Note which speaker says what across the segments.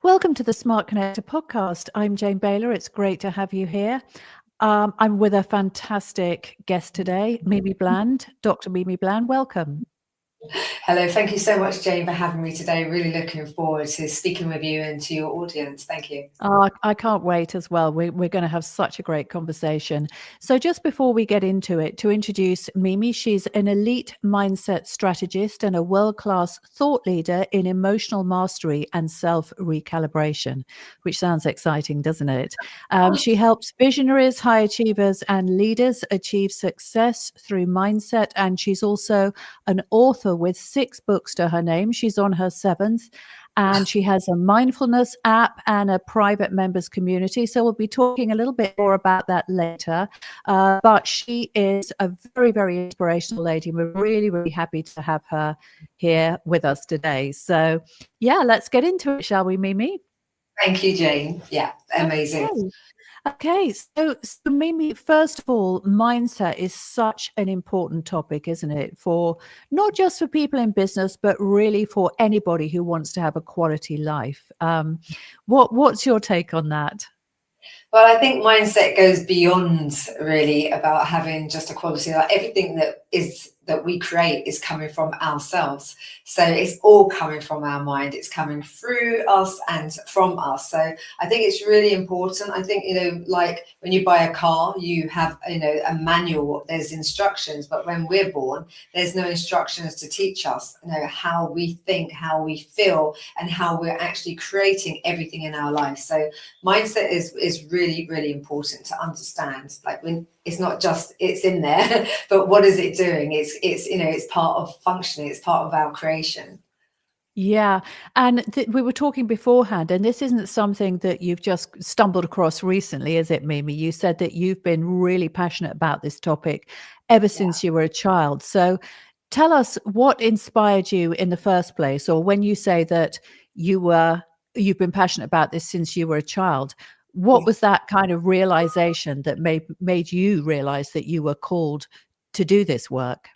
Speaker 1: Welcome to the Smart Connector podcast. I'm Jane Bayler. It's great to have you here. I'm with a fantastic guest today, Mimi Bland. Dr. Mimi Bland, welcome.
Speaker 2: Hello, thank you so much, Jane, for having me today. Really looking forward to speaking with you and to your audience. Thank you.
Speaker 1: I can't wait as well. We're going to have such a great conversation. So just before we get into it, to introduce Mimi, she's an elite mindset strategist and a world-class thought leader in emotional mastery and self-recalibration, which sounds exciting, doesn't it? She helps visionaries, high achievers, and leaders achieve success through mindset. And she's also an author with 6 books to her name. She's on her 7th. And she has a mindfulness app and a private members community. So we'll be talking a little bit more about that later. But she is a very, very inspirational lady. We're really, really happy to have her here with us today. So yeah, let's get into it, shall we, Mimi?
Speaker 2: Thank you, Jane. Yeah, amazing.
Speaker 1: Okay, so Mimi, first of all, mindset is such an important topic, isn't it? For not just for people in business, but really for anybody who wants to have a quality life. What's your take on that?
Speaker 2: Well, I think mindset goes beyond really about having just a quality. Like everything that we create is coming from ourselves. So it's all coming from our mind. It's coming through us and from us. So I think it's really important. I think, like when you buy a car, you have, a manual, there's instructions, but when we're born, there's no instructions to teach us, how we think, how we feel, and how we're actually creating everything in our life. So mindset is really, really important to understand. Like when it's not just it's in there, but what is it doing? It's part of functioning. It's part of our creation.
Speaker 1: Yeah. And we were talking beforehand, and this isn't something that you've just stumbled across recently, is it, Mimi? You said that you've been really passionate about this topic ever since you were a child. So tell us what inspired you in the first place, or when you say that you've been passionate about this since you were a child, what was that kind of realization that made you realize that you were called to do this work?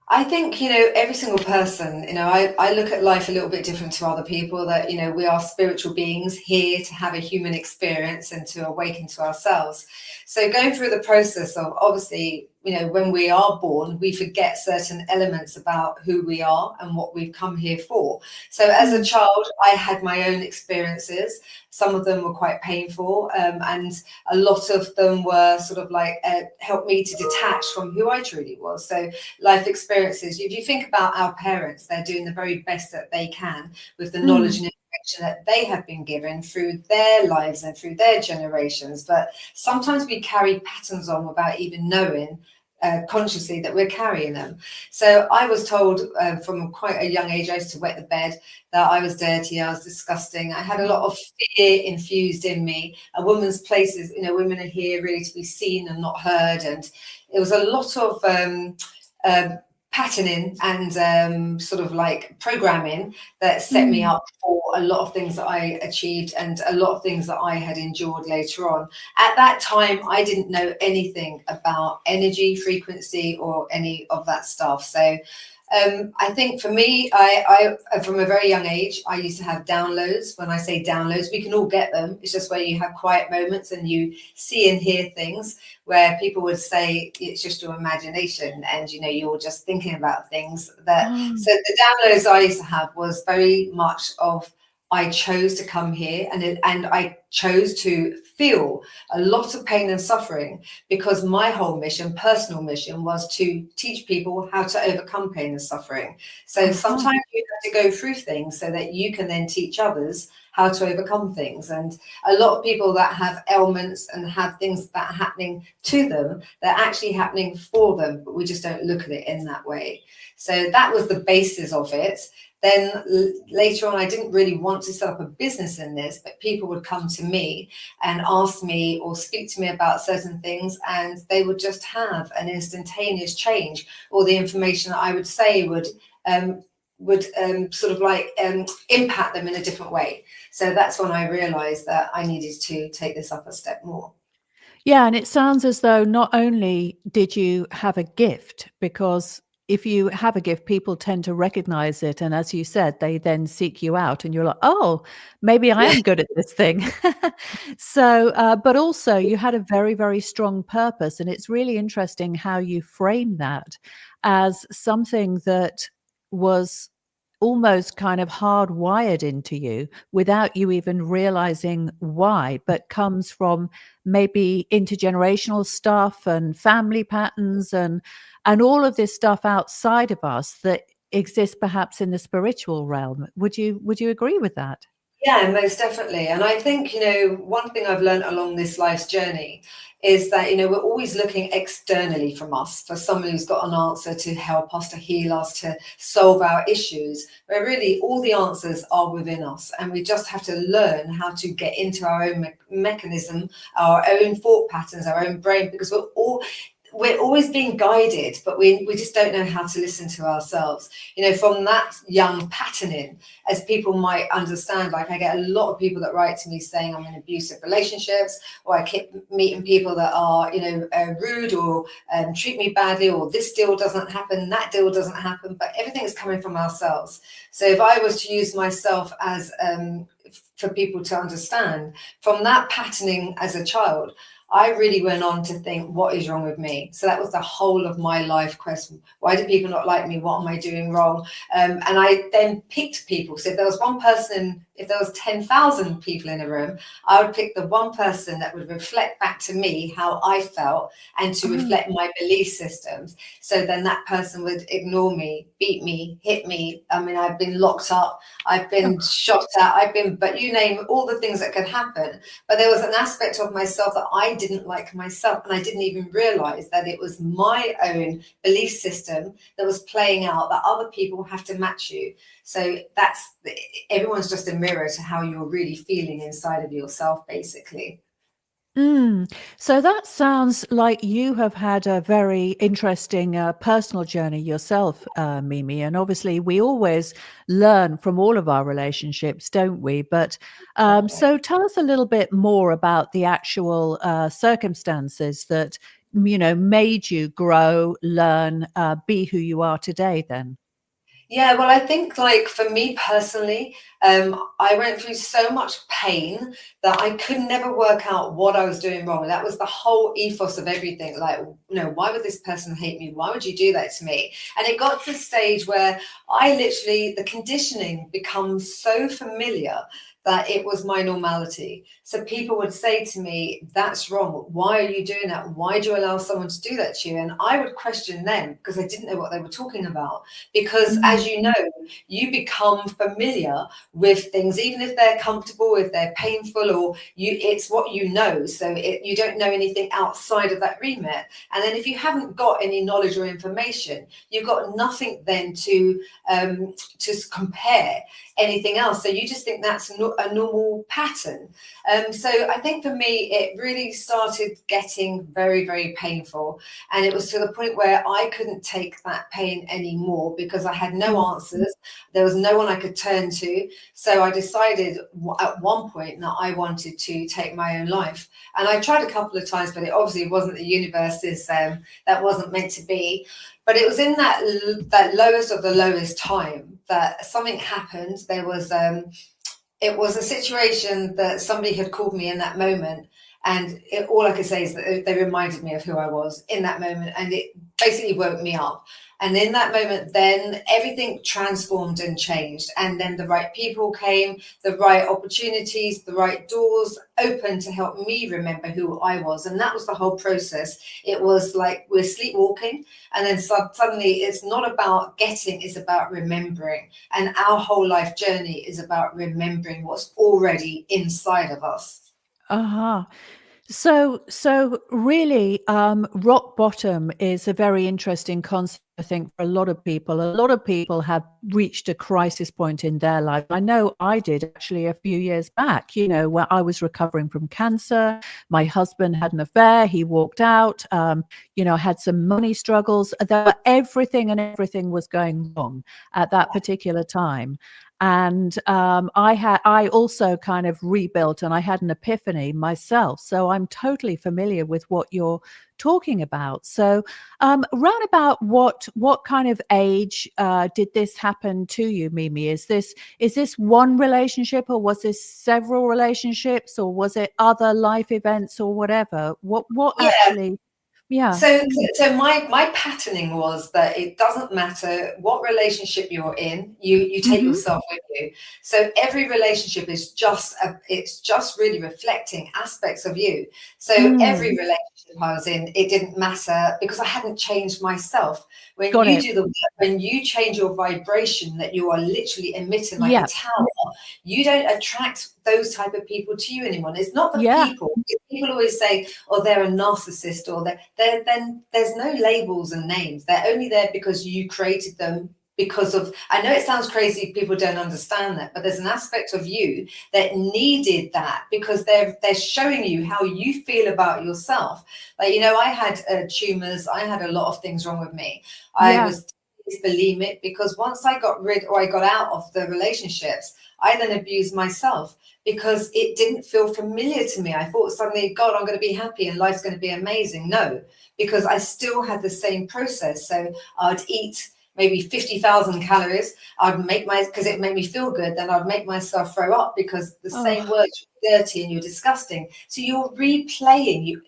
Speaker 2: I think, every single person, I look at life a little bit different to other people, that, we are spiritual beings here to have a human experience and to awaken to ourselves. So going through the process of, obviously, when we are born, we forget certain elements about who we are and what we've come here for. So as a child, I had my own experiences. Some of them were quite painful, and a lot of them were sort of like helped me to detach from who I truly was. So life experiences, if you think about our parents, they're doing the very best that they can with the knowledge and information that they have been given through their lives and through their generations. But sometimes we carry patterns on without even knowing consciously that we're carrying them. So I was told from quite a young age, I used to wet the bed, that I was dirty, I was disgusting. I had a lot of fear infused in me. A woman's place is, women are here really to be seen and not heard. And it was a lot of patterning and sort of like programming that set me up for a lot of things that I achieved and a lot of things that I had endured later on. At that time, I didn't know anything about energy, frequency, or any of that stuff. So I think for me, I from a very young age, I used to have downloads. When I say downloads, we can all get them. It's just where you have quiet moments and you see and hear things where people would say it's just your imagination and, you're just thinking about things that. So the downloads I used to have was very much of, I chose to come here and I chose to feel a lot of pain and suffering, because my whole mission, personal mission, was to teach people how to overcome pain and suffering. So sometimes you have to go through things so that you can then teach others how to overcome things. And a lot of people that have ailments and have things that are happening to them, they're actually happening for them, but we just don't look at it in that way. So that was the basis of it. Then later on, I didn't really want to set up a business in this, but people would come to me and ask me or speak to me about certain things, and they would just have an instantaneous change, or the information that I would say would sort of like impact them in a different way. So that's when I realized that I needed to take this up a step more.
Speaker 1: Yeah, and it sounds as though not only did you have a gift, because if you have a gift, people tend to recognize it. And as you said, they then seek you out and you're like, oh, maybe I
Speaker 2: Yeah.
Speaker 1: am good at this thing. So, but also you had a very, very strong purpose. And it's really interesting how you frame that as something that was almost kind of hardwired into you without you even realizing why, but comes from maybe intergenerational stuff and family patterns and all of this stuff outside of us that exists perhaps in the spiritual realm. Would you agree with that?
Speaker 2: Yeah, most definitely. And I think, one thing I've learned along this life's journey is that, we're always looking externally from us for someone who's got an answer to help us, to heal us, to solve our issues, where really all the answers are within us. And we just have to learn how to get into our own mechanism, our own thought patterns, our own brain, because we're always being guided, but we just don't know how to listen to ourselves. From that young patterning, as people might understand, like I get a lot of people that write to me saying I'm in abusive relationships, or I keep meeting people that are, rude or treat me badly, or this deal doesn't happen, that deal doesn't happen, but everything is coming from ourselves. So if I was to use myself as for people to understand, from that patterning as a child, I really went on to think, what is wrong with me? So that was the whole of my life question. Why do people not like me? What am I doing wrong? And I then picked people. So if there was one person, if there was 10,000 people in a room, I would pick the one person that would reflect back to me how I felt and to
Speaker 1: Oh,
Speaker 2: reflect my belief systems. So then that person would ignore me, beat me, hit me. I mean, I've been locked up, I've been
Speaker 1: oh,
Speaker 2: shot at, but you name all the things that could happen. But there was an aspect of myself that I didn't like myself, and I didn't even realize that it was my own belief system that was playing out, that other people have to match you. So everyone's just a mirror to how you're really feeling inside of yourself, basically.
Speaker 1: mm. So that sounds like you have had a very interesting personal journey yourself, Mimi. And obviously, we always learn from all of our relationships, don't we? But so tell us a little bit more about the actual circumstances that, made you grow, learn, be who you are today, then.
Speaker 2: Yeah, well, I think like for me personally, I went through so much pain that I could never work out what I was doing wrong. That was the whole ethos of everything. Like, why would this person hate me? Why would you do that to me? And it got to the stage where the conditioning becomes so familiar that it was my normality. So people would say to me, that's wrong. Why are you doing that? Why do you allow someone to do that to you? And I would question them because I didn't know what they were talking about. Because
Speaker 1: Mm.
Speaker 2: as you know, you become familiar with things, even if they're comfortable, if they're painful, or it's what you know. So you don't know anything outside of that remit. And then if you haven't got any knowledge or information, you've got nothing then to compare anything else. So you just think that's a normal pattern. So I think for me, it really started getting very, very painful. And it was to the point where I couldn't take that pain anymore because I had no
Speaker 1: Mm.
Speaker 2: answers. There was no one I could turn to. So I decided at one point that I wanted to take my own life. And I tried a couple of times, but it obviously wasn't the universe's, that wasn't meant to be. But it was in that lowest of the lowest time that something happened. It was a situation that somebody had called me in that moment, and all I could say is that they reminded me of who I was in that moment, and it basically woke me up. And in that moment, then everything transformed and changed. And then the right people came, the right opportunities, the right doors opened to help me remember who I was. And that was the whole process. It was like we're sleepwalking, and then suddenly it's not about getting, it's about remembering. And our whole life journey is about remembering what's already inside of us.
Speaker 1: Uh-huh. So really, rock bottom is a very interesting concept, I think, for a lot of people. A lot of people have reached a crisis point in their life. I know I did actually a few years back, where I was recovering from cancer. My husband had an affair. He walked out. I had some money struggles. Everything was going wrong at that particular time. And I also kind of rebuilt, and I had an epiphany myself. So I'm totally familiar with what you're talking about. So round about what kind of age did this happen to you, Mimi? Is this one relationship, or was this several relationships, or was it other life events or whatever? What
Speaker 2: Yeah.
Speaker 1: actually? Yeah.
Speaker 2: So my patterning was that it doesn't matter what relationship you're in, you take
Speaker 1: Hmm.
Speaker 2: yourself with you. So every relationship is it's just really reflecting aspects of you. So every
Speaker 1: Mm,
Speaker 2: relationship I was in, it didn't matter because I hadn't changed myself. When
Speaker 1: got
Speaker 2: you
Speaker 1: it.
Speaker 2: do the work, when you change your vibration that you are literally emitting like a
Speaker 1: Yeah.
Speaker 2: tower, you don't attract those type of people to you anymore. It's not the
Speaker 1: Yeah.
Speaker 2: people. People always say, "Oh, they're a narcissist," or they're then there's no labels and names. They're only there because you created them. Because of, I know it sounds crazy, people don't understand that, but there's an aspect of you that needed that because they're showing you how you feel about yourself. Like, I had tumors, I had a lot of things wrong with me. I
Speaker 1: Yeah.
Speaker 2: was bulimic because once I got rid or I got out of the relationships, I then abused myself because it didn't feel familiar to me. I thought suddenly, God, I'm going to be happy and life's going to be amazing. No, because I still had the same process. So I'd eat maybe 50,000 calories. Because it made me feel good, then I'd make myself throw up because the same
Speaker 1: Oh,
Speaker 2: words were dirty and you're disgusting. So you're replaying you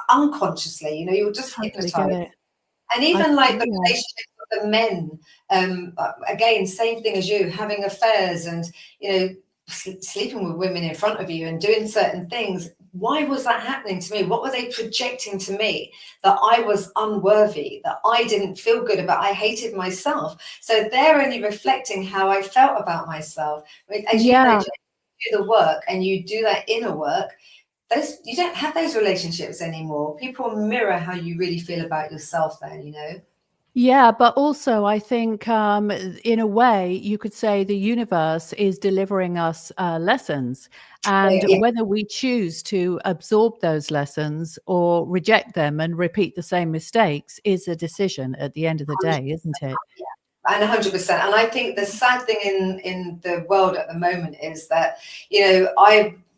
Speaker 2: unconsciously, you're just
Speaker 1: totally get
Speaker 2: hypnotized.
Speaker 1: it.
Speaker 2: And
Speaker 1: I
Speaker 2: even like the
Speaker 1: yeah.
Speaker 2: relationship with the men, again, same thing as you, having affairs and, sleeping with women in front of you and doing certain things. Why was that happening to me? What were they projecting to me? That I was unworthy, that I didn't feel good about, I hated myself. So they're only reflecting how I felt about myself. As you know,
Speaker 1: Yeah.
Speaker 2: Jane, you do the work and you do that inner work, you don't have those relationships anymore. People mirror how you really feel about yourself then.
Speaker 1: Yeah, but also I think, in a way, you could say the universe is delivering us lessons, and
Speaker 2: Yeah,
Speaker 1: whether we choose to absorb those lessons or reject them and repeat the same mistakes is a decision at the end of the day, isn't it?
Speaker 2: and 100%. And I think the sad thing in the world at the moment is that,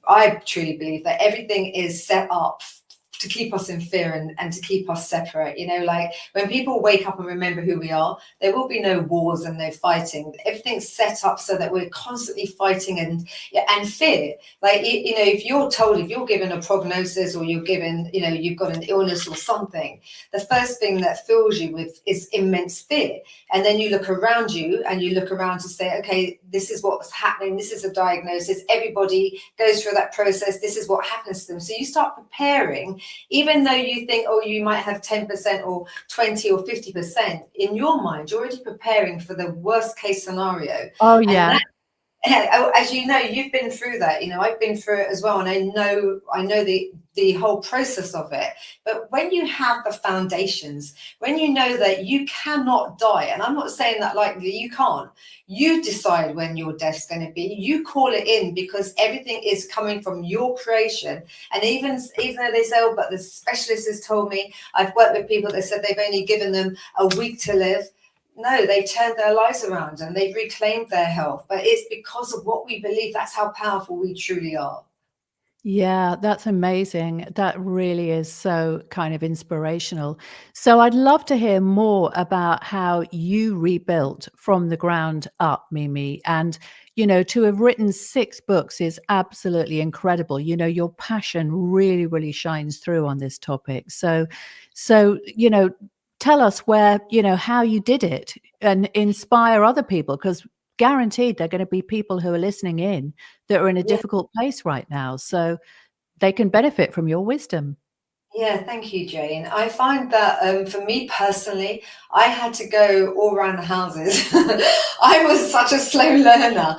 Speaker 2: I truly believe that everything is set up to keep us in fear and to keep us separate. Like when people wake up and remember who we are, there will be no wars and no fighting. Everything's set up so that we're constantly fighting and, yeah, and fear. Like, if you're given a prognosis or you're given, you've got an illness or something, the first thing that fills you with is immense fear. And then you look around you and you look around to say, okay, this is what's happening. This is a diagnosis. Everybody goes through that process. This is what happens to them. So you start preparing, even though you think, oh, you might have 10% or 20 or 50%, in your mind, you're already preparing for the worst case scenario.
Speaker 1: Oh,
Speaker 2: And
Speaker 1: yeah.
Speaker 2: that, as you know, you've been through that. I've been through it as well, and I know the whole process of it. But when you have the foundations, when you know that you cannot die, and I'm not saying that likely you can't, you decide when your death's going to be. You call it in because everything is coming from your creation. And even though they say, oh, but the specialist has told me, I've worked with people that said they've only given them a week to live. No, they turned their lives around and they've reclaimed their health. But it's because of what we believe. That's how powerful we truly are.
Speaker 1: Yeah, that's amazing. That really is so kind of inspirational. So I'd love to hear more about how you rebuilt from the ground up, Mimi. And, to have written 6 books is absolutely incredible. Your passion really, really shines through on this topic. So, tell us how you did it and inspire other people, because guaranteed there are going to be people who are listening in that are in a
Speaker 2: Yeah.
Speaker 1: difficult place right now, so they can benefit from your wisdom.
Speaker 2: Yeah, thank you, Jane. I find that for me personally, I had to go all around the houses. I was such a slow learner,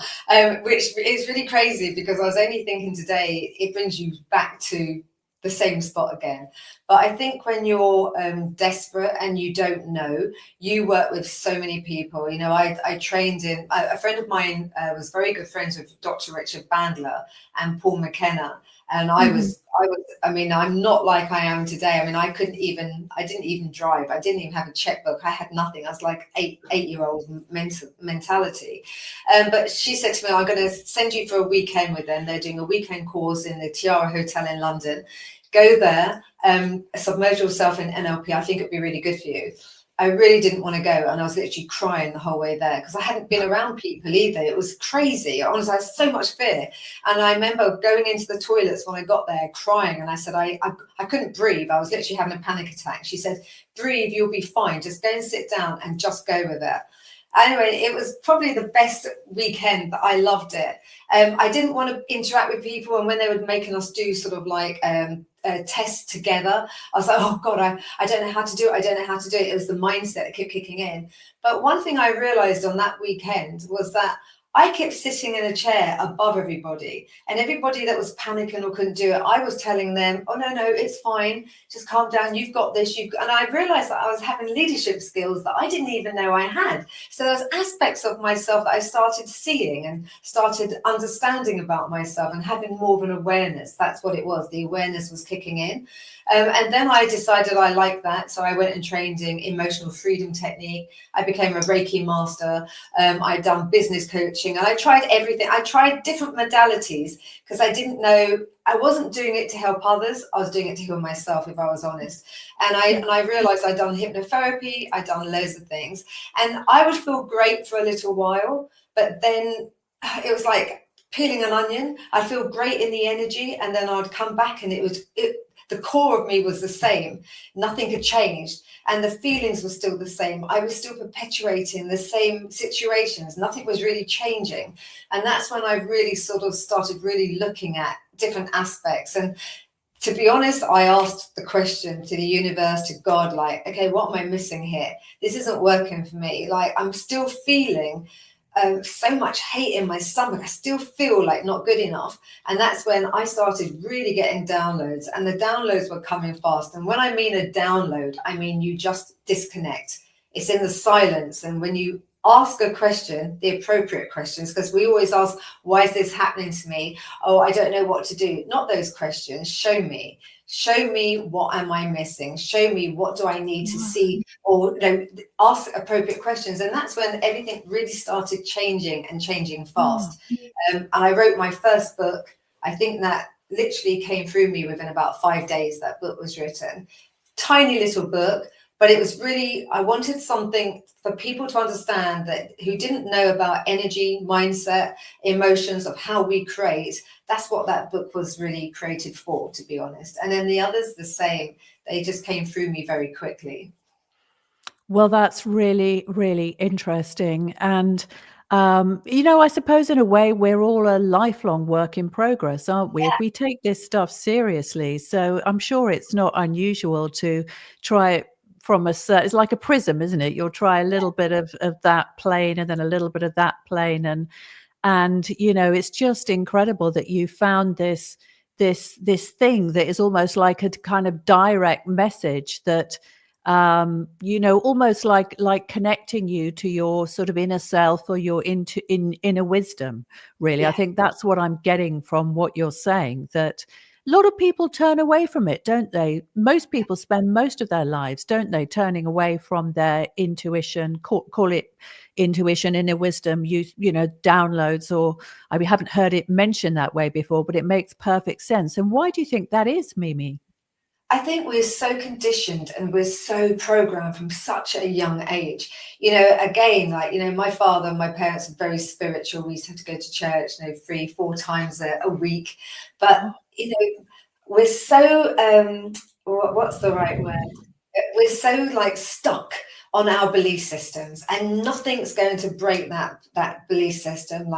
Speaker 2: which is really crazy because I was only thinking today, it brings you back to the same spot again. But I think when you're desperate and you don't know, you work with so many people. I trained a friend of mine was very good friends with Dr. Richard Bandler and Paul McKenna. And I
Speaker 1: Mhm.
Speaker 2: was I mean, I'm not like I am today. I mean, I didn't even drive. I didn't even have a checkbook. I had nothing. I was like eight-year-old mentality. But she said to me, I'm going to send you for a weekend with them. They're doing a weekend course in the Tiara Hotel in London. Go there, submerge yourself in NLP. I think it'd be really good for you. I really didn't want to go, and I was literally crying the whole way there because I hadn't been around people either. It was crazy. Honestly, I had so much fear. And I remember going into the toilets when I got there crying, and I said, I couldn't breathe. I was literally having a panic attack. She said, breathe, you'll be fine. Just go and sit down and just go with it. Anyway, it was probably the best weekend. I loved it. I didn't want to interact with people, and when they were making us do sort of like tests together, I was like, oh God, I don't know how to do it. I don't know how to do it. It was the mindset that kept kicking in. But one thing I realized on that weekend was that I kept sitting in a chair above everybody, and everybody that was panicking or couldn't do it, I was telling them, oh, no, it's fine. Just calm down. You've got this. And I realized that I was having leadership skills that I didn't even know I had. So there's aspects of myself that I started seeing and started understanding about myself and having more of an awareness. That's what it was. The awareness was kicking in. And then I decided I liked that. So I went and trained in emotional freedom technique. I became a Reiki master. I'd done business coaching, and I tried everything. I tried different modalities because I didn't know, I wasn't doing it to help others. I was doing it to heal myself, if I was honest. And I realized I'd done hypnotherapy. I'd done loads of things, and I would feel great for a little while, but then it was like peeling an onion. I'd feel great in the energy, and then I'd come back, and the core of me was the same. Nothing had changed, and the feelings were still the same. I was still perpetuating the same situations. Nothing was really changing. And that's when I really sort of started really looking at different aspects. And to be honest, I asked the question to the universe, to God, like, okay, what am I missing here? This isn't working for me. Like, I'm still feeling so much hate in my stomach. I still feel like not good enough. And that's when I started really getting downloads, and the downloads were coming fast. And when I mean a download, I mean you just disconnect. It's in the silence. And when you ask a question, the appropriate questions, because we always ask, why is this happening to me? Oh, I don't know what to do. Not those questions. Show me what am I missing? Show me what do I need to see, or ask appropriate questions. And that's when everything really started changing and changing fast. And I wrote my first book. I think that literally came through me within about 5 days. That book was written. Tiny little book, but it was really, I wanted something for people to understand that who didn't know about energy, mindset, emotions, of how we create. That's what that book was really created for, to be honest. And then the others, the same. They just came through me very quickly.
Speaker 1: Well, that's really, really interesting. And, I suppose in a way we're all a lifelong work in progress, aren't we? If we take this stuff seriously. So I'm sure it's not unusual to try it from it's like a prism, isn't it? You'll try a little bit of that plane and then a little bit of that plane. And it's just incredible that you found this thing that is almost like a kind of direct message that almost like connecting you to your sort of inner self or your inner wisdom, really.
Speaker 2: Yeah.
Speaker 1: I think that's what I'm getting from what you're saying, that a lot of people turn away from it, don't they? Most people spend most of their lives, don't they, turning away from their intuition, call it intuition, inner wisdom, downloads, or I haven't heard it mentioned that way before, but it makes perfect sense. And why do you think that is, Mimi?
Speaker 2: I think we're so conditioned and we're so programmed from such a young age. Again, my father and my parents are very spiritual. We used to have to go to church, 3-4 times a week. But, we're so, what's the right word? We're so stuck on our belief systems, and nothing's going to break that belief system.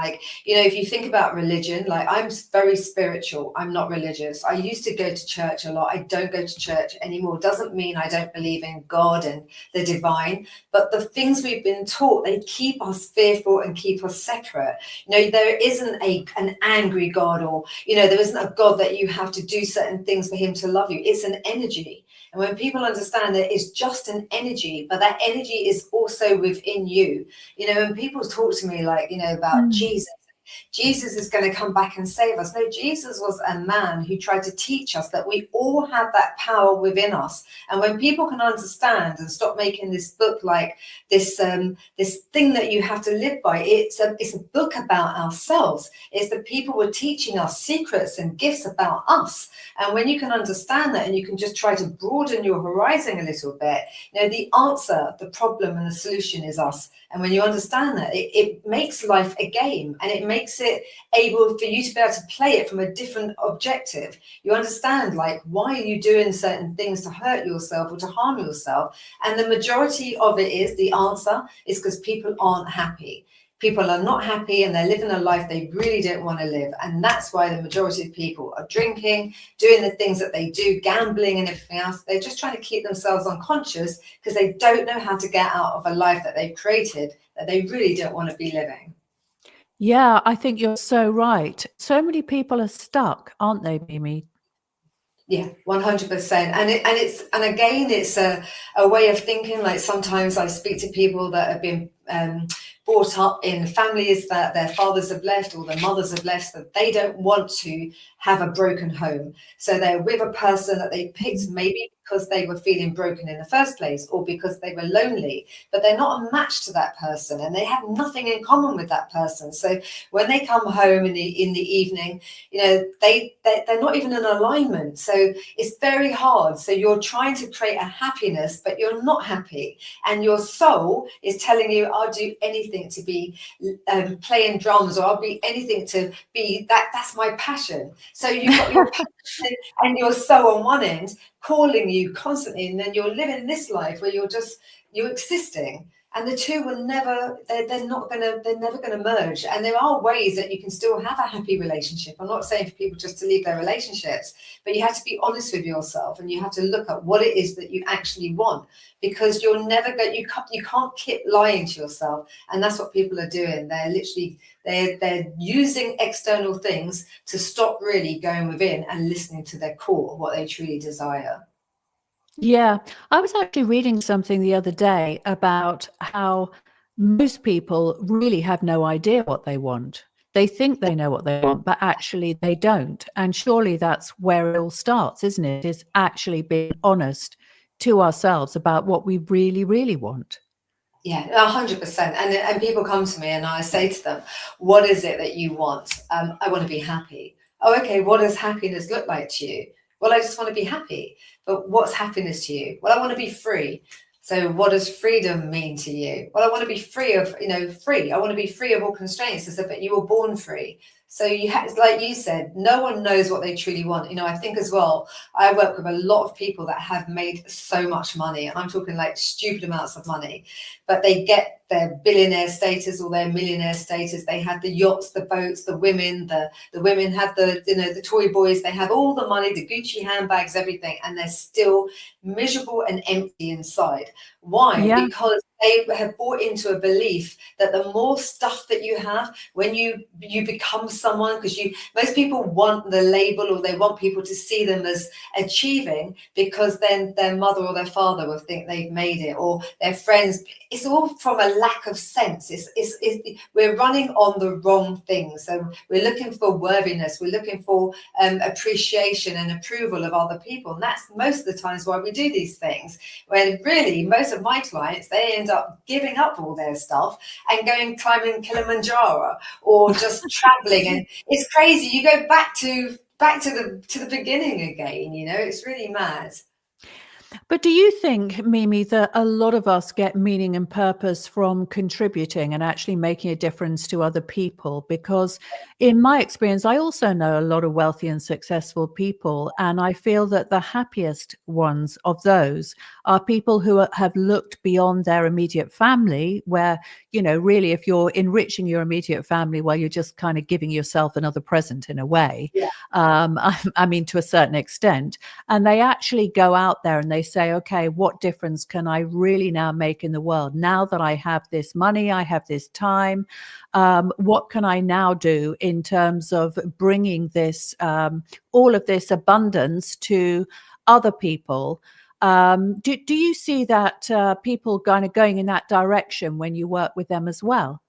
Speaker 2: If you think about religion, I'm very spiritual, I'm not religious. I used to go to church a lot. I don't go to church anymore. Doesn't mean I don't believe in God and the divine, but the things we've been taught, they keep us fearful and keep us separate. There isn't an angry God, or there isn't a God that you have to do certain things for him to love you. It's an energy. And when people understand that it's just an energy, but that energy is also within you, when people talk to me about Jesus, Jesus is going to come back and save us. No, Jesus was a man who tried to teach us that we all have that power within us. And when people can understand and stop making this book like this this thing that you have to live by, it's a book about ourselves. It's the people who are teaching us secrets and gifts about us. And when you can understand that, and you can just try to broaden your horizon a little bit, you know, the answer, the problem, and the solution is us. And when you understand that, it makes life a game, and it makes it able for you to be able to play it from a different objective. You understand, like, why are you doing certain things to hurt yourself or to harm yourself? And the majority of it is, the answer is because people aren't happy. People are not happy, and they're living a life they really don't want to live. And that's why the majority of people are drinking, doing the things that they do, gambling and everything else. They're just trying to keep themselves unconscious because they don't know how to get out of a life that they've created that they really don't want to be living.
Speaker 1: Yeah, I think you're so right. So many people are stuck, aren't they, Mimi?
Speaker 2: Yeah, 100%. And again, it's a way of thinking. Like, sometimes I speak to people that have been brought up in families that their fathers have left or their mothers have left, that they don't want to have a broken home. So they're with a person that they picked maybe because they were feeling broken in the first place, or because they were lonely, but they're not a match to that person, and they have nothing in common with that person. So when they come home in the evening, you know, they're not even in alignment. So it's very hard. So you're trying to create a happiness, but you're not happy, and your soul is telling you, I'll do anything to be playing drums, or I'll be anything to be that's my passion. So you've got your passion and your soul on one end calling you constantly, and then you're living this life where you're existing, and the two will never, they're never gonna merge. And there are ways that you can still have a happy relationship. I'm not saying for people just to leave their relationships, but you have to be honest with yourself, and you have to look at what it is that you actually want, because you're never going, you can't keep lying to yourself. And that's what people are doing. They're literally, they're using external things to stop really going within and listening to their core, what they truly desire.
Speaker 1: Yeah, I was actually reading something the other day about how most people really have no idea what they want. They think they know what they want, but actually they don't. And surely that's where it all starts, isn't it? Is actually being honest to ourselves about what we really, really want.
Speaker 2: Yeah, 100%. And people come to me and I say to them, what is it that you want? I want to be happy. Oh, okay. What does happiness look like to you? Well, I just want to be happy. But what's happiness to you? Well, I want to be free. So what does freedom mean to you? Well, I want to be free of, free. I want to be free of all constraints. I said, but you were born free. So you have, like you said, no one knows what they truly want. I think as well, I work with a lot of people that have made so much money, and I'm talking like stupid amounts of money, but they get their billionaire status or their millionaire status. They had the yachts, the boats, the women, the women had the toy boys. They have all the money, the Gucci handbags, everything, and they're still miserable and empty inside. Why?
Speaker 1: Yeah.
Speaker 2: Because they have bought into a belief that the more stuff that you have, when you become someone, because most people want the label, or they want people to see them as achieving, because then their mother or their father will think they've made it, or their friends. It's all from a lack of sense. We're running on the wrong things. So we're looking for worthiness. We're looking for appreciation and approval of other people. And that's most of the times why we do these things. When really, most of my clients, they end up giving up all their stuff and going climbing Kilimanjaro, or just traveling. And it's crazy. You go back to the beginning again. It's really mad.
Speaker 1: But do you think, Mimi, that a lot of us get meaning and purpose from contributing and actually making a difference to other people? Because in my experience, I also know a lot of wealthy and successful people, and I feel that the happiest ones of those are people who have looked beyond their immediate family, where, really, if you're enriching your immediate family, well, you're just kind of giving yourself another present in a way.
Speaker 2: Yeah.
Speaker 1: I mean, to a certain extent. And they actually go out there and they say, okay, what difference can I really now make in the world? Now that I have this money, I have this time, what can I now do in terms of bringing this, all of this abundance to other people? Do you see that people kind of going in that direction when you work with them as well?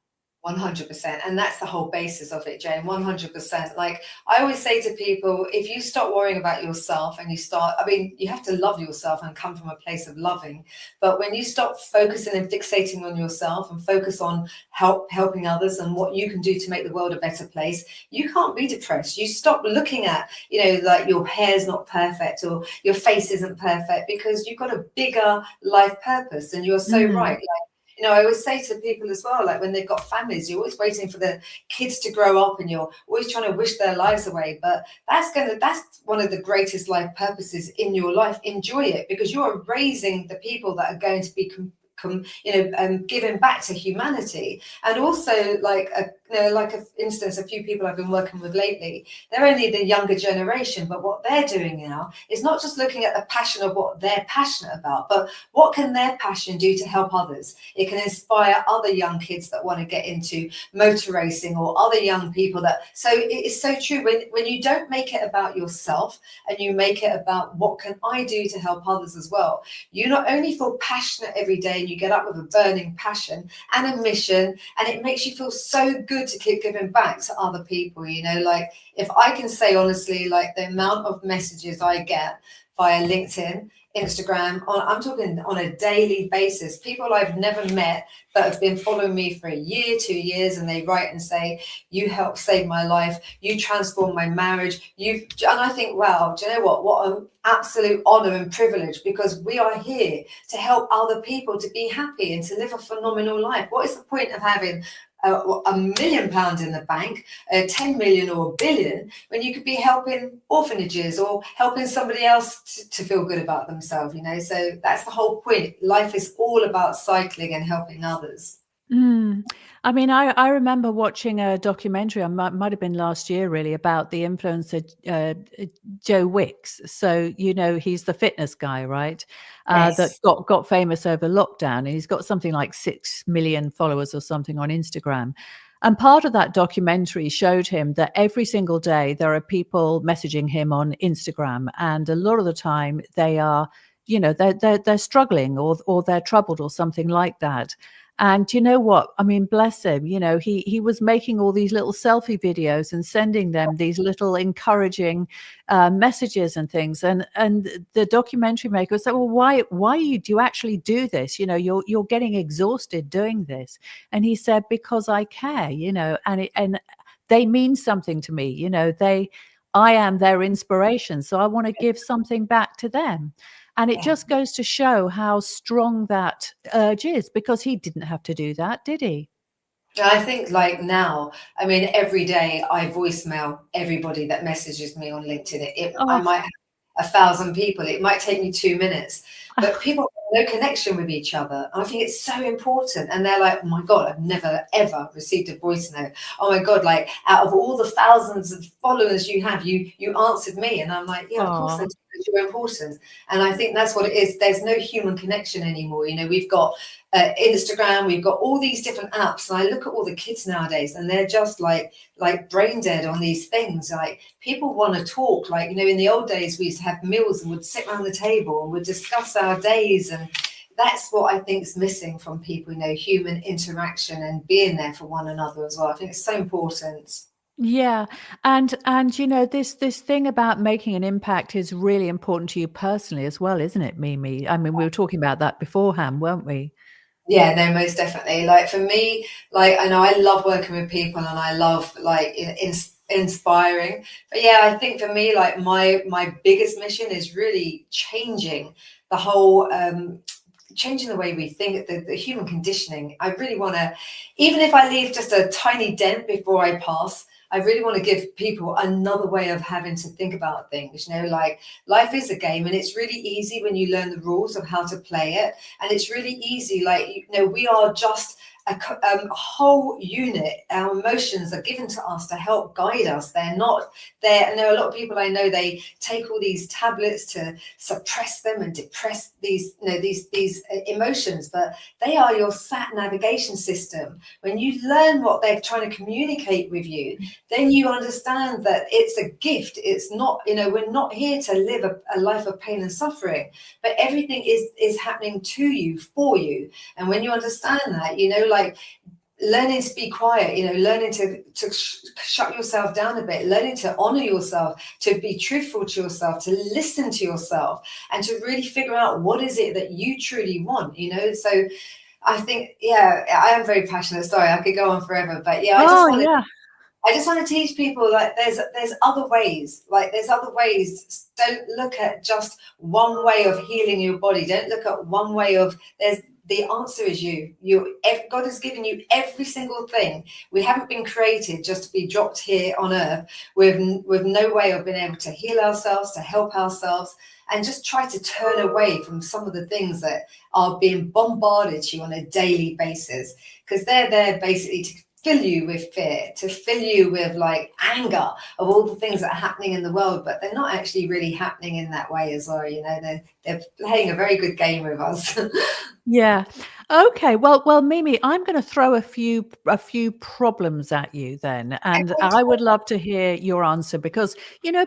Speaker 2: 100%. And that's the whole basis of it, Jane. 100%. Like I always say to people, if you stop worrying about yourself and you start, I mean, you have to love yourself and come from a place of loving. But when you stop focusing and fixating on yourself and focus on helping others and what you can do to make the world a better place, you can't be depressed. You stop looking at, like your hair's not perfect or your face isn't perfect, because you've got a bigger life purpose. And you're so right. Like, I always say to people as well, like when they've got families, you're always waiting for the kids to grow up and you're always trying to wish their lives away. But that's one of the greatest life purposes in your life. Enjoy it, because you're raising the people that are going to be giving back to humanity. And also, like for instance, a few people I've been working with lately, they're only the younger generation, but what they're doing now is not just looking at the passion of what they're passionate about, but what can their passion do to help others. It can inspire other young kids that want to get into motor racing, or other young people so it's so true. When you don't make it about yourself and you make it about what can I do to help others as well, you not only feel passionate every day, you get up with a burning passion and a mission, and it makes you feel so good to keep giving back to other people. Like if I can say honestly, like the amount of messages I get via LinkedIn, Instagram, I'm talking on a daily basis, people I've never met but have been following me for a year, 2 years, and they write and say, you helped save my life, you transformed my marriage, and I think, wow, do you know what an absolute honor and privilege, because we are here to help other people to be happy and to live a phenomenal life. What is the point of having £1 million in the bank, 10 million or a billion, when you could be helping orphanages or helping somebody else to feel good about themselves? So that's the whole point. Life is all about cycling and helping others.
Speaker 1: I mean, I remember watching a documentary, might have been last year really, about the influencer Joe Wicks. So, he's the fitness guy, right?
Speaker 2: Yes.
Speaker 1: That got famous over lockdown, and he's got something like 6 million followers or something on Instagram. And part of that documentary showed him that every single day there are people messaging him on Instagram, and a lot of the time they are, they're struggling or they're troubled or something like that. And you know what? I mean, bless him, he was making all these little selfie videos and sending them these little encouraging messages and things. And the documentary maker said, well, why do you actually do this? You're getting exhausted doing this. And he said, because I care, and they mean something to me. I am their inspiration. So I want to give something back to them. And it just goes to show how strong that urge is, because he didn't have to do that, did he?
Speaker 2: I think like now, I mean, every day I voicemail everybody that messages me on LinkedIn. I
Speaker 1: Oh,
Speaker 2: might have 1,000 people. It might take me 2 minutes, but people have no connection with each other. And I think it's so important. And they're like, oh my God, I've never, ever received a voice note. Oh my God, like out of all the thousands of followers you have, you answered me. And I'm like, yeah, of course I do. You're important. And I think that's what it is. There's no human connection anymore. We've got Instagram, we've got all these different apps, and I look at all the kids nowadays, and they're just like brain dead on these things. Like people want to talk. Like in the old days, we used to have meals and would sit around the table and would discuss our days, and that's what I think is missing from people. Human interaction and being there for one another as well. I think it's so important.
Speaker 1: yeah. And this thing about making an impact is really important to you personally as well, isn't it, Mimi? I mean, we were talking about that beforehand, weren't we?
Speaker 2: Yeah, no, most definitely. Like for me, like I know I love working with people and I love like inspiring. But yeah, I think for me, like my biggest mission is really changing the whole changing the way we think, the human conditioning. I really want to, even if I leave just a tiny dent before I pass, I really want to give people another way of having to think about things. Like life is a game, and it's really easy when you learn the rules of how to play it. And it's really easy, like, we are just a whole unit. Our emotions are given to us to help guide us. They're not there. I know a lot of people I know, they take all these tablets to suppress them and depress these emotions, but they are your sat navigation system. When you learn what they're trying to communicate with you, then you understand that it's a gift. It's not, we're not here to live a life of pain and suffering, but everything is happening to you, for you. And when you understand that, like learning to be quiet, learning to shut yourself down a bit, learning to honor yourself, to be truthful to yourself, to listen to yourself, and to really figure out what is it that you truly want. So I think, yeah, I am very passionate. Sorry, I could go on forever, but yeah,
Speaker 1: Oh, yeah.
Speaker 2: I just want to teach people, like, there's other ways. Like, there's other ways. Don't look at just one way of healing your body. Don't look at one way of, the answer is you. God has given you every single thing. We haven't been created just to be dropped here on earth with no way of being able to heal ourselves, to help ourselves, and just try to turn away from some of the things that are being bombarded to you on a daily basis, because they're there basically to fill you with fear, to fill you with like anger of all the things that are happening in the world, but they're not actually really happening in that way as well. They're playing a very good game with us.
Speaker 1: Yeah. Okay. Well, Mimi, I'm going to throw a few problems at you then, and I would love to hear your answer because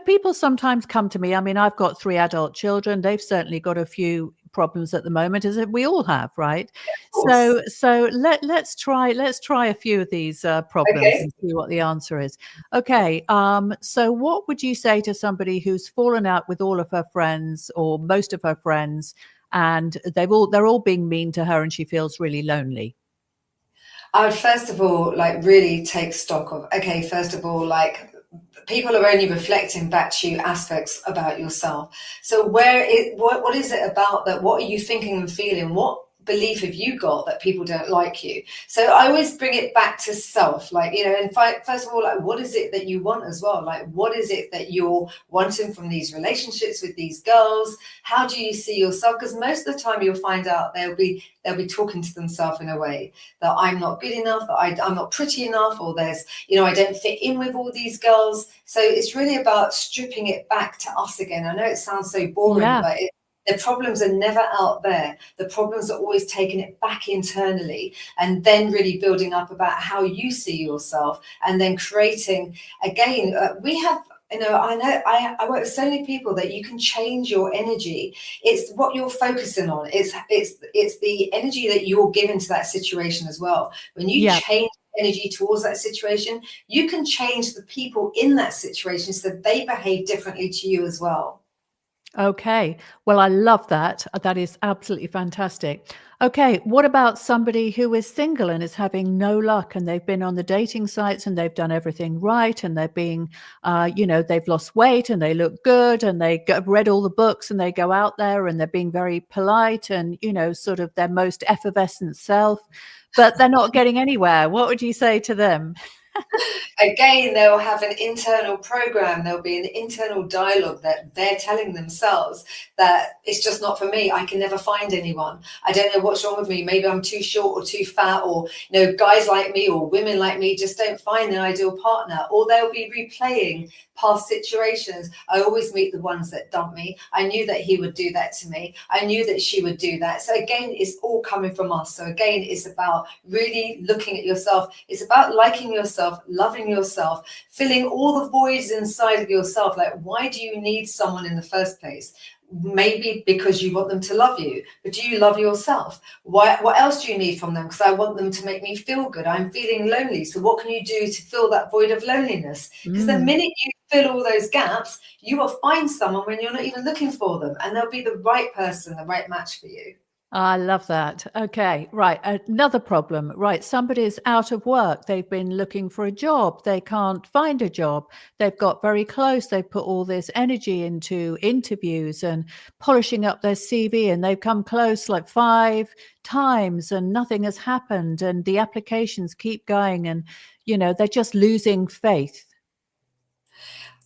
Speaker 1: people sometimes come to me. I mean, I've got 3 adult children. They've certainly got a few problems at the moment, as we all have, right? So let's try a few of these problems
Speaker 2: Okay.
Speaker 1: and see what the answer is. Okay. So what would you say to somebody who's fallen out with all of her friends or most of her friends? And they're all being mean to her and she feels really lonely?
Speaker 2: I would first of all like really take stock of, okay, first of all, like, people are only reflecting back to you aspects about yourself. So what is it about that? What are you thinking and feeling? What belief have you got that people don't like you? So I always bring it back to self, like, and first of all, like, what is it that you want as well? Like, what is it that you're wanting from these relationships with these girls? How do you see yourself? Because most of the time you'll find out they'll be talking to themselves in a way that I'm not good enough, that I'm not pretty enough, or there's, I don't fit in with all these girls. So it's really about stripping it back to us again. I know it sounds so boring,
Speaker 1: Yeah.
Speaker 2: but the problems are never out there. The problems are always taking it back internally and then really building up about how you see yourself and then creating, again, we have, I know I work with so many people that you can change your energy. It's what you're focusing on. It's the energy that you're giving to that situation as well. When you
Speaker 1: Yeah.
Speaker 2: change energy towards that situation, you can change the people in that situation so that they behave differently to you as well.
Speaker 1: Okay. Well, I love that. That is absolutely fantastic. Okay. What about somebody who is single and is having no luck and they've been on the dating sites and they've done everything right and they're being, they've lost weight and they look good and read all the books and they go out there and they're being very polite and, sort of their most effervescent self, but they're not getting anywhere. What would you say to them?
Speaker 2: Again, they'll have an internal program, there'll be an internal dialogue that they're telling themselves that it's just not for me. I can never find anyone. I don't know what's wrong with me. Maybe I'm too short or too fat, or guys like me or women like me just don't find an ideal partner. Or they'll be replaying past situations. I always meet the ones that dump me. I knew that he would do that to me. I knew that she would do that. So again, it's all coming from us. So again, it's about really looking at yourself. It's about liking yourself, loving yourself, filling all the voids inside of yourself. Like, why do you need someone in the first place? Maybe because you want them to love you, but do you love yourself? What else do you need from them? Because I want them to make me feel good. I'm feeling lonely. So what can you do to fill that void of loneliness? Because the minute you fill all those gaps, you will find someone when you're not even looking for them, and they'll be the right person, the right match for you.
Speaker 1: I love that. Okay, right. Another problem. Right. Somebody's out of work. They've been looking for a job. They can't find a job. They've got very close. They've put all this energy into interviews and polishing up their CV, and they've come close like 5 times and nothing has happened. And the applications keep going and, they're just losing faith.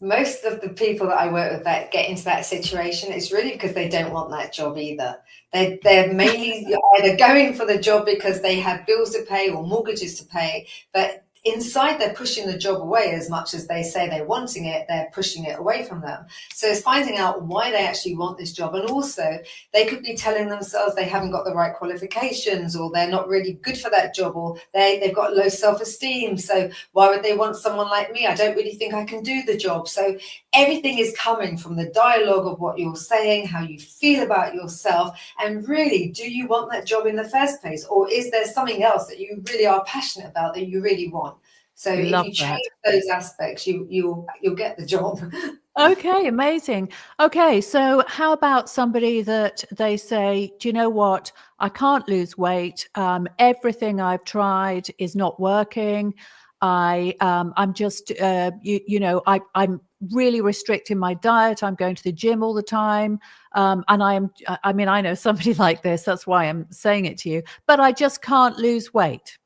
Speaker 2: Most of the people that I work with that get into that situation, it's really because they don't want that job either. They're mainly either going for the job because they have bills to pay or mortgages to pay, but inside they're pushing the job away. As much as they say they're wanting it, they're pushing it away from them. So it's finding out why they actually want this job. And also they could be telling themselves they haven't got the right qualifications, or they're not really good for that job, or they've got low self-esteem. So why would they want someone like me? I don't really think I can do the job. So everything is coming from the dialogue of what you're saying, how you feel about yourself, and really, do you want that job in the first place, or is there something else that you really are passionate about that you really want? So if you change those aspects, you'll get the job.
Speaker 1: Okay, amazing. Okay, so how about somebody that they say, do you know what? I can't lose weight. Everything I've tried is not working. I'm just, I'm really restricting my diet. I'm going to the gym all the time. And I mean, I know somebody like this. That's why I'm saying it to you. But I just can't lose weight.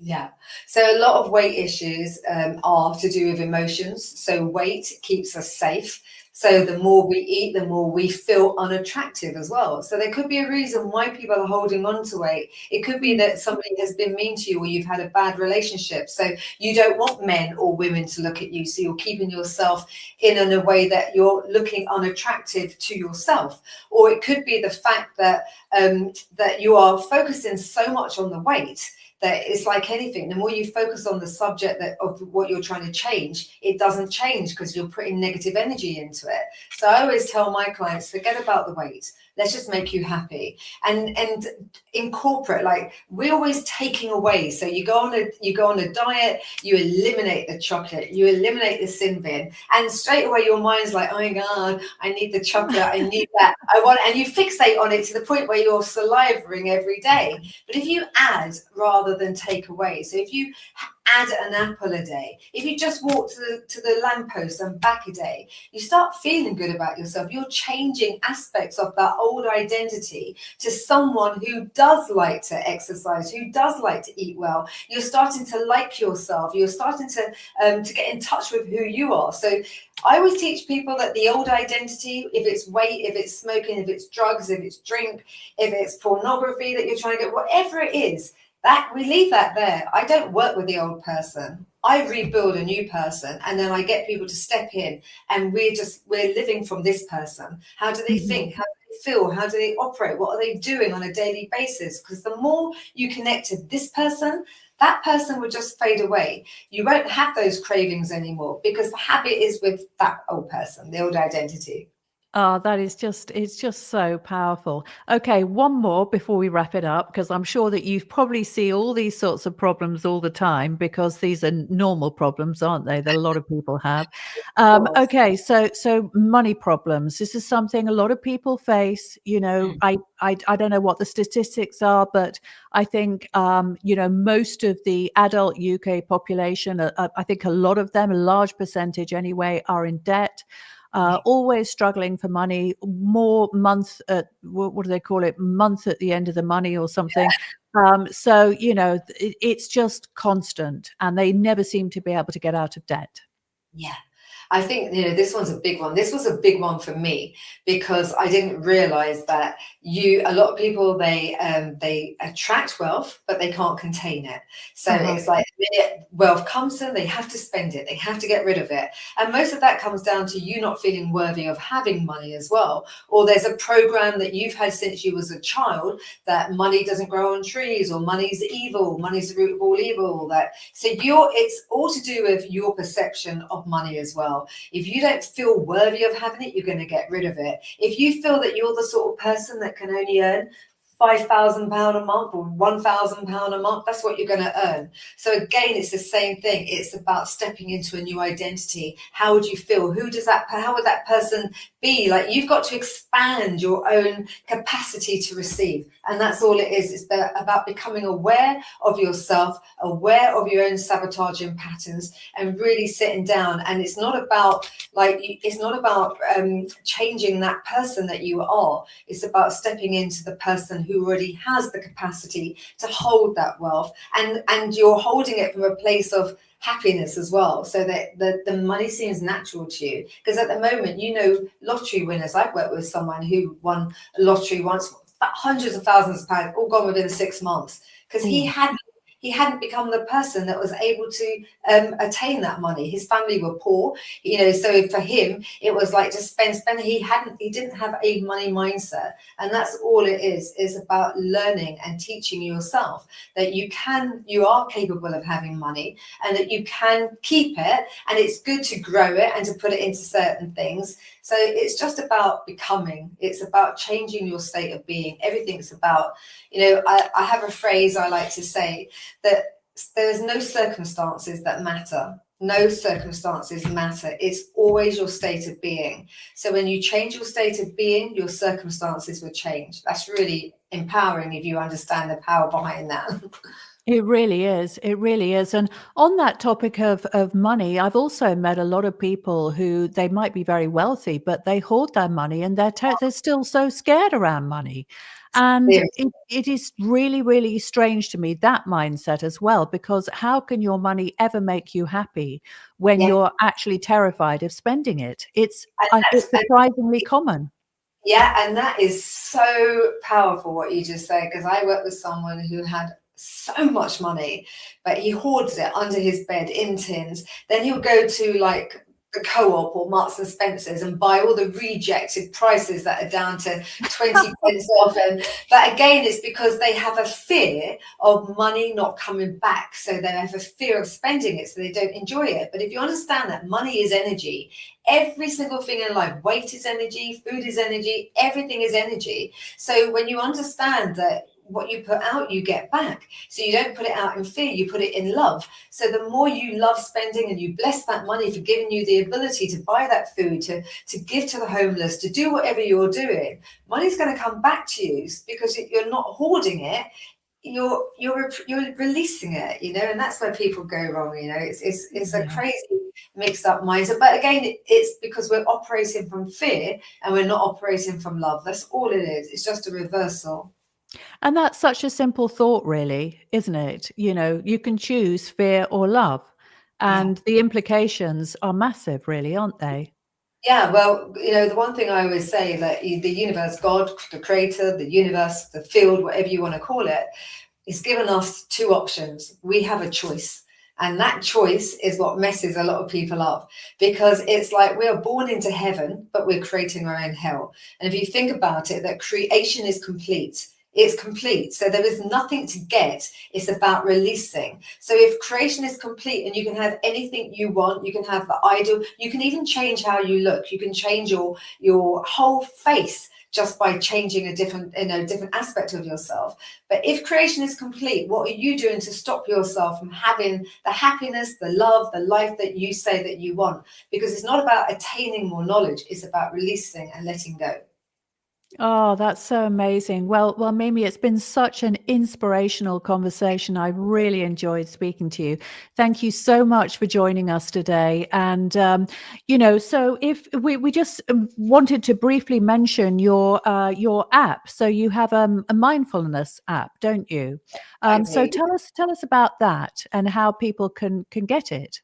Speaker 2: Yeah. So a lot of weight issues are to do with emotions. So weight keeps us safe. So the more we eat, the more we feel unattractive as well. So there could be a reason why people are holding on to weight. It could be that somebody has been mean to you, or you've had a bad relationship. So you don't want men or women to look at you. So you're keeping yourself in a way that you're looking unattractive to yourself. Or it could be the fact that that you are focusing so much on the weight that it's like anything. The more you focus on the subject of what you're trying to change, it doesn't change because you're putting negative energy into it. So I always tell my clients, forget about the weight. Let's just make you happy, and incorporate. Like, we're always taking away. So you go on a diet, you eliminate the chocolate, you eliminate the sin bin, and straight away your mind's like, oh my God, I need the chocolate, I need that, I want, and you fixate on it to the point where you're salivating every day. But if you add rather than take away, so if you add an apple a day, if you just walk to the lamppost and back a day, you start feeling good about yourself. You're changing aspects of that old identity to someone who does like to exercise, who does like to eat well. You're starting to like yourself. You're starting to get in touch with who you are. So I always teach people that the old identity, if it's weight, if it's smoking, if it's drugs, if it's drink, if it's pornography that you're trying to get, whatever it is, that we leave that there. I don't work with the old person. I rebuild a new person, and then I get people to step in, and we're living from this person. How do they think? How do they feel? How do they operate? What are they doing on a daily basis? Because the more you connect to this person, that person will just fade away. You won't have those cravings anymore because the habit is with that old person, the old identity.
Speaker 1: Oh, it's just so powerful. Okay, one more before we wrap it up, because I'm sure that you probably see all these sorts of problems all the time, because these are normal problems, aren't they, that a lot of people have. Okay, so money problems. This is something a lot of people face. You know, I don't know what the statistics are, but I think most of the adult UK population, I think a lot of them, a large percentage anyway, are in debt. Always struggling for money, more month at, what do they call it, month at the end of the money or something. So, it's just constant, and they never seem to be able to get out of debt.
Speaker 2: Yeah. I think, this one's a big one. This was a big one for me because I didn't realize that a lot of people, they attract wealth, but they can't contain it. So it's like the minute wealth comes to them, they have to spend it. They have to get rid of it. And most of that comes down to you not feeling worthy of having money as well. Or there's a program that you've had since you was a child that money doesn't grow on trees, or money's evil, money's the root of all evil. It's all to do with your perception of money as well. If you don't feel worthy of having it, you're going to get rid of it. If you feel that you're the sort of person that can only earn £5,000 a month or £1,000 a month, that's what you're going to earn. So again, it's the same thing. It's about stepping into a new identity. How would you feel? How would that person be? Like, you've got to expand your own capacity to receive. And that's all it is. It's about becoming aware of yourself, aware of your own sabotaging patterns, and really sitting down. And it's not about changing that person that you are. It's about stepping into the person who already has the capacity to hold that wealth, and you're holding it from a place of happiness as well, so that the money seems natural to you. Because at the moment, lottery winners, I've worked with someone who won a lottery once, hundreds of thousands of pounds, all gone within 6 months, because he he hadn't become the person that was able to attain that money. His family were poor, so for him it was like just spend. He didn't have a money mindset, and that's all it is about learning and teaching yourself that you are capable of having money, and that you can keep it, and it's good to grow it and to put it into certain things. So it's just about becoming. It's about changing your state of being. Everything's about, I have a phrase I like to say, that there's no circumstances that matter. No circumstances matter. It's always your state of being. So when you change your state of being, your circumstances will change. That's really empowering if you understand the power behind that.
Speaker 1: It really is. It really is. And on that topic of money, I've also met a lot of people who they might be very wealthy, but they hoard their money and they're still so scared around money. And it is really, really strange to me, that mindset as well, because how can your money ever make you happy when
Speaker 2: Yeah.
Speaker 1: you're actually terrified of spending it? It's
Speaker 2: And
Speaker 1: surprisingly common.
Speaker 2: yeah, and that is so powerful what you just said, because I work with someone who had so much money, but he hoards it under his bed in tins. Then he'll go to like the Co-op or Marks and Spencer's and buy all the rejected prices that are down to 20 pence off. But again, it's because they have a fear of money not coming back. So they have a fear of spending it, so they don't enjoy it. But if you understand that money is energy, every single thing in life, weight is energy, food is energy, everything is energy. So when you understand that what you put out, you get back. So you don't put it out in fear, you put it in love. So the more you love spending and you bless that money for giving you the ability to buy that food, to give to the homeless, to do whatever you're doing, money's going to come back to you because you're not hoarding it. You're releasing it, and that's where people go wrong. It's a crazy mixed up mindset. But again, it's because we're operating from fear and we're not operating from love. That's all it is. It's just a reversal.
Speaker 1: And that's such a simple thought, really, isn't it? You can choose fear or love,
Speaker 2: Yeah.
Speaker 1: and the implications are massive, really, aren't they?
Speaker 2: Yeah, well, the one thing I always say, that the universe, God, the creator, the universe, the field, whatever you want to call it, is given us two options. We have a choice. And that choice is what messes a lot of people up, because it's like we are born into heaven, but we're creating our own hell. And if you think about it, that creation is complete. It's complete. So there is nothing to get. It's about releasing. So if creation is complete and you can have anything you want, you can have the ideal, you can even change how you look. You can change your whole face just by changing a different aspect of yourself. But if creation is complete, what are you doing to stop yourself from having the happiness, the love, the life that you say that you want? Because it's not about attaining more knowledge. It's about releasing and letting go.
Speaker 1: Oh, that's so amazing. Well, Mimi, it's been such an inspirational conversation. I've really enjoyed speaking to you. Thank you so much for joining us today. And so if we just wanted to briefly mention your app. So you have a mindfulness app, don't you? So
Speaker 2: Okay.
Speaker 1: tell us about that and how people can get it.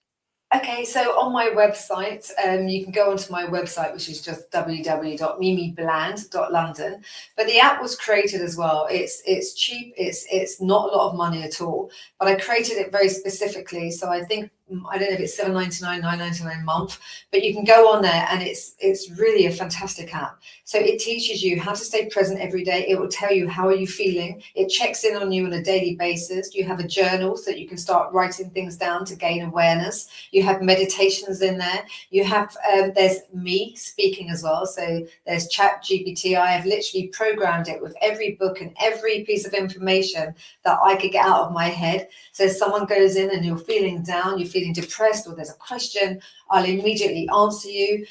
Speaker 2: Okay, so on my website, you can go onto my website, which is just www.mimibland.london. But the app was created as well. It's cheap. It's not a lot of money at all. But I created it very specifically. So I think, I don't know if it's $7.99, $9.99 a month, but you can go on there, and it's really a fantastic app. So it teaches you how to stay present every day. It will tell you, how are you feeling? It checks in on you on a daily basis. You have a journal so that you can start writing things down to gain awareness. You have meditations in there. You have there's me speaking as well. So there's Chat GPT. I have literally programmed it with every book and every piece of information that I could get out of my head. So if someone goes in and you're feeling down, you're feeling depressed, or there's a question, I'll immediately answer you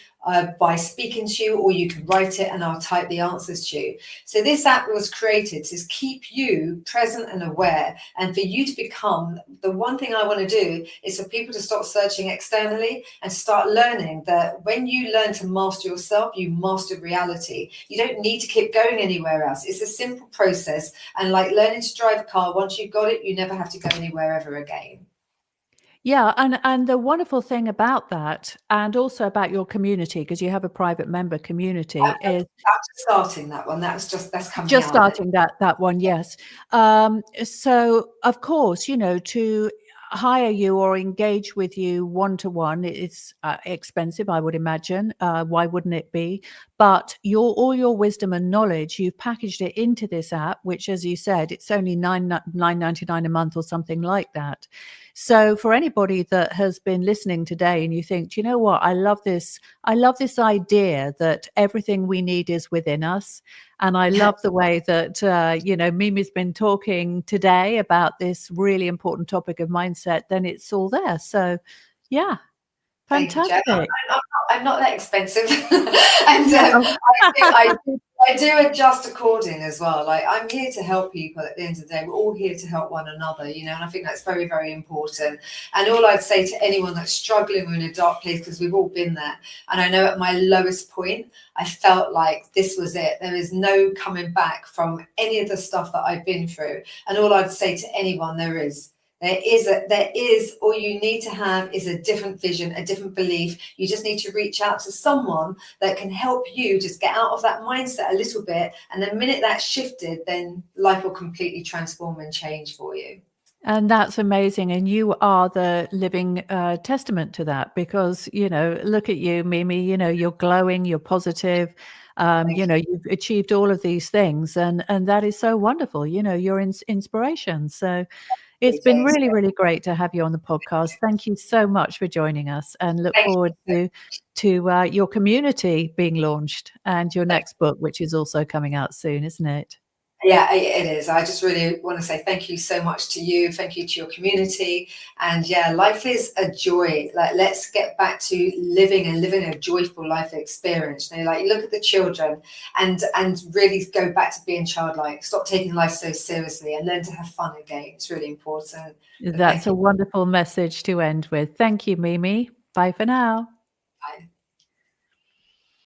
Speaker 2: by speaking to you, or you can write it and I'll type the answers to you. So this app was created to keep you present and aware, and for you to become, the one thing I want to do is for people to stop searching externally and start learning that when you learn to master yourself, you master reality. You don't need to keep going anywhere else. It's a simple process. And like learning to drive a car, once you've got it, you never have to go anywhere ever again.
Speaker 1: Yeah, and the wonderful thing about that, and also about your community, because you have a private member community, is
Speaker 2: That's starting that one. That's coming
Speaker 1: just
Speaker 2: out.
Speaker 1: starting that one, yes. So of course, to hire you or engage with you one to one, it's expensive, I would imagine. Why wouldn't it be? But all your wisdom and knowledge, you've packaged it into this app, which, as you said, it's only $9.99 a month or something like that. So for anybody that has been listening today, and you think, do you know what? I love this. I love this idea that everything we need is within us. And I love the way that, Mimi's been talking today about this really important topic of mindset, then it's all there. So, yeah,
Speaker 2: Thank you, Jane.
Speaker 1: fantastic.
Speaker 2: I'm not that expensive, and
Speaker 1: No.
Speaker 2: I do adjust according as well. Like, I'm here to help people. At the end of the day, we're all here to help one another, and I think that's very, very important. And all I'd say to anyone that's struggling or in a dark place, because we've all been there, and I know at my lowest point, I felt like this was it. There is no coming back from any of the stuff that I've been through. And all I'd say to anyone, there is, all you need to have is a different vision, a different belief. You just need to reach out to someone that can help you just get out of that mindset a little bit. And the minute that's shifted, then life will completely transform and change for you.
Speaker 1: And that's amazing. And you are the living testament to that, because, look at you, Mimi, you're glowing, you're positive. You've achieved all of these things, and that is so wonderful. You're inspiration. So it's been
Speaker 2: Jane.
Speaker 1: really, really great to have you on the podcast. Thank you so much for joining us, and look
Speaker 2: Thank
Speaker 1: forward
Speaker 2: you.
Speaker 1: to your community being launched and your
Speaker 2: Thank
Speaker 1: next book, which is also coming out soon, isn't it?
Speaker 2: Yeah, it is. I just really want to say thank you so much to you. Thank you to your community. And yeah, life is a joy. Like, let's get back to living a joyful life experience. Like, look at the children and really go back to being childlike. Stop taking life so seriously and learn to have fun again. It's really important. But
Speaker 1: That's
Speaker 2: thank
Speaker 1: a
Speaker 2: you.
Speaker 1: wonderful message to end with. Thank you, Mimi. Bye for now.
Speaker 2: Bye.